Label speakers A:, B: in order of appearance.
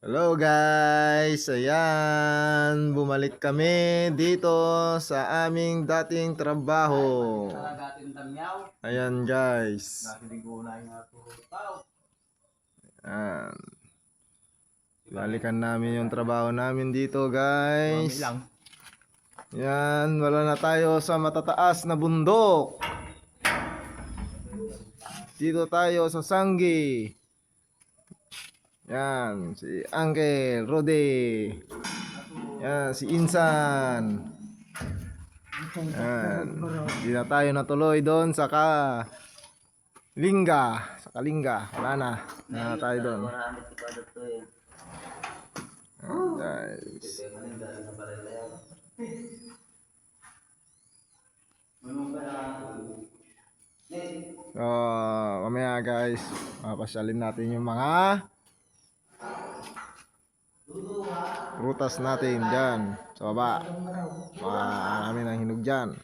A: Hello guys, ayan, bumalik kami dito sa aming dating trabaho. Ayan guys, ayan, balikan namin yung trabaho namin dito guys. Ayan, wala na tayo sa matataas na bundok. Dito tayo sa Sanggi. Yan, si Uncle Rode. Yan, si Insan. Yan, di na tayo natuloy doon sa Kalinga. Sa Kalinga, wala na. Na tayo doon. Guys. Mamaya guys, papasyalin natin yung mga prutas natin dyan sa baba. Marami ng hinog dyan.